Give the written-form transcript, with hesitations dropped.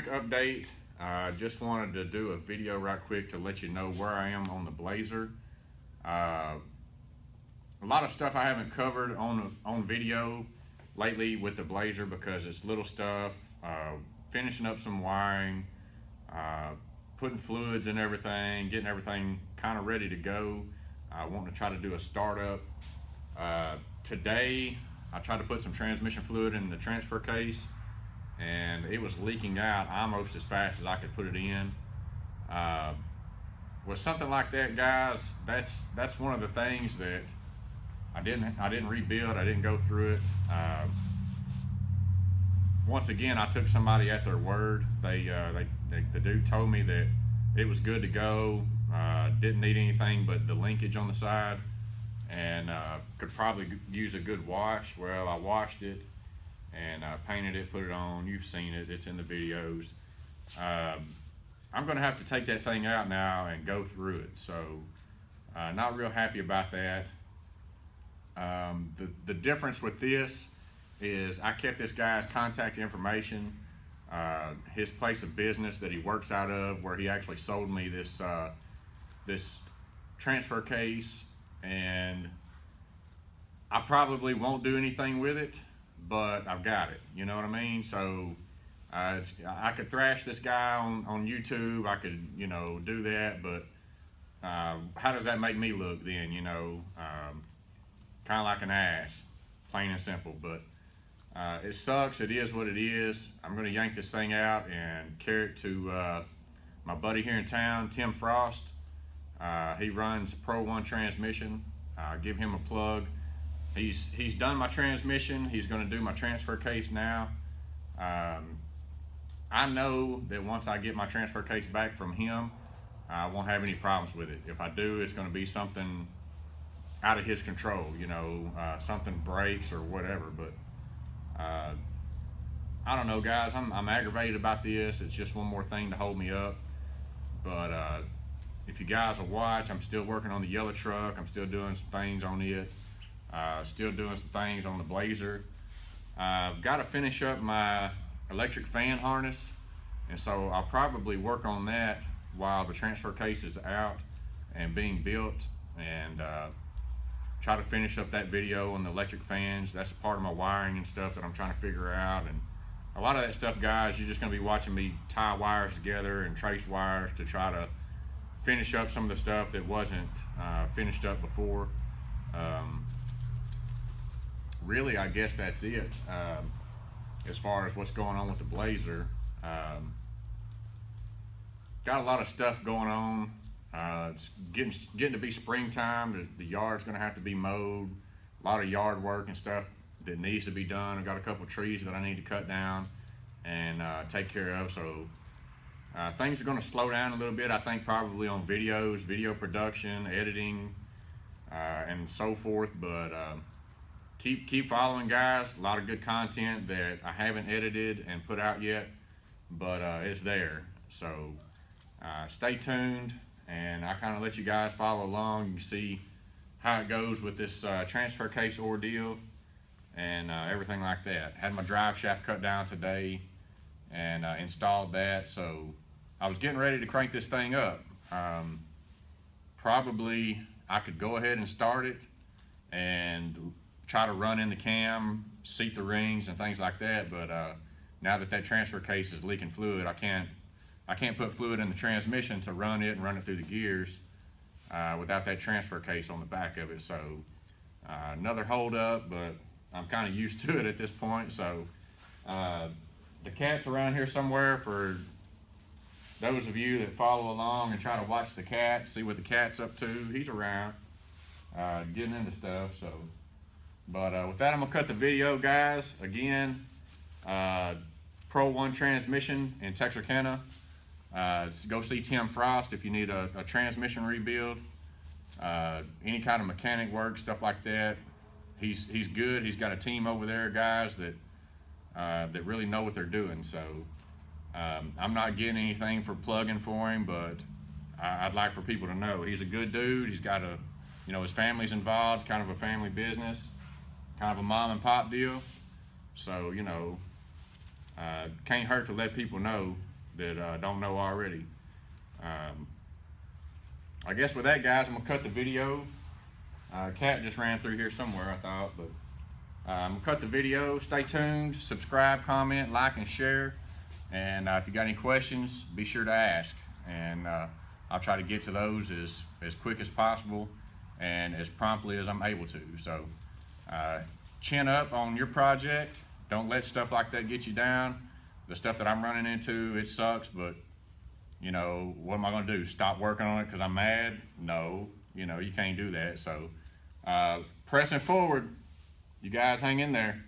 quick update. I just wanted to do a video right quick to let you know where I am on the Blazer. A lot of stuff I haven't covered on video lately with the Blazer because it's little stuff, finishing up some wiring, putting fluids in everything, getting everything kind of ready to go. I want to try to do a startup. Today I tried to put some transmission fluid in the transfer case and it was leaking out almost as fast as I could put it in. With something like that, guys, that's one of the things that I didn't rebuild. I didn't go through it. Once again, I took somebody at their word. The dude told me that it was good to go. Didn't need anything but the linkage on the side, and could probably use a good wash. Well, I washed it and painted it, put it on. You've seen it. It's in the videos. I'm going to have to take that thing out now and go through it. So, not real happy about that. The difference with this is I kept this guy's contact information, his place of business that he works out of, where he actually sold me this this transfer case, and I probably won't do anything with it, but I've got it. You know what I mean? So I could thrash this guy on YouTube. I could, you know, do that, but how does that make me look then? You know, kind of like an ass, plain and simple. But it sucks. It is what it is. I'm going to yank this thing out and carry it to my buddy here in town, Tim Frost. He runs Pro One Transmission. Give him a plug. He's done my transmission. He's going to do my transfer case now. I know that once I get my transfer case back from him, I won't have any problems with it. If I do, it's going to be something out of his control, you know, something breaks or whatever. But I don't know, guys. I'm aggravated about this. It's just one more thing to hold me up. But if you guys will watch, I'm still working on the yellow truck. I'm still doing some things on it. Still doing some things on the Blazer. I've got to finish up my electric fan harness, and so I'll probably work on that while the transfer case is out and being built, and try to finish up that video on the electric fans. That's part of my wiring and stuff that I'm trying to figure out. And a lot of that stuff, guys, you're just going to be watching me tie wires together and trace wires to try to finish up some of the stuff that wasn't finished up before. Really, I guess that's it as far as what's going on with the Blazer. Got a lot of stuff going on. It's getting to be springtime. The yard's going to have to be mowed. A lot of yard work and stuff that needs to be done. I've got a couple trees that I need to cut down and take care of. So things are going to slow down a little bit, I think, probably on videos, video production, editing, and so forth. But keep following, guys. A lot of good content that I haven't edited and put out yet, but it's there. So stay tuned, and I kind of let you guys follow along. You can see how it goes with this transfer case ordeal and everything like that. Had my drive shaft cut down today and installed that, so I was getting ready to crank this thing up. Probably I could go ahead and start it and try to run in the cam, seat the rings and things like that, but now that transfer case is leaking fluid, I can't put fluid in the transmission to run it and run it through the gears without that transfer case on the back of it. So another hold up, but I'm kind of used to it at this point. So the cat's around here somewhere for those of you that follow along and try to watch the cat, see what the cat's up to. He's around getting into stuff. So, but with that, I'm gonna cut the video, guys. Again, Pro One Transmission in Texarkana. Go see Tim Frost if you need a transmission rebuild, any kind of mechanic work, stuff like that. He's good. He's got a team over there, guys, that really know what they're doing. So I'm not getting anything for plugging for him, but I'd like for people to know he's a good dude. He's got his family's involved, kind of a family business, kind of a mom and pop deal. So, can't hurt to let people know that don't know already. I guess with that, guys, I'm gonna cut the video. Cat just ran through here somewhere, I thought, but I'm gonna cut the video. Stay tuned, subscribe, comment, like, and share. And if you got any questions, be sure to ask. And I'll try to get to those as quick as possible and as promptly as I'm able to. So chin up on your project. Don't let stuff like that get you down. The stuff that I'm running into, it sucks, but you know, what am I gonna do? Stop working on it because I'm mad? No, you know, you can't do that. So pressing forward, you guys hang in there.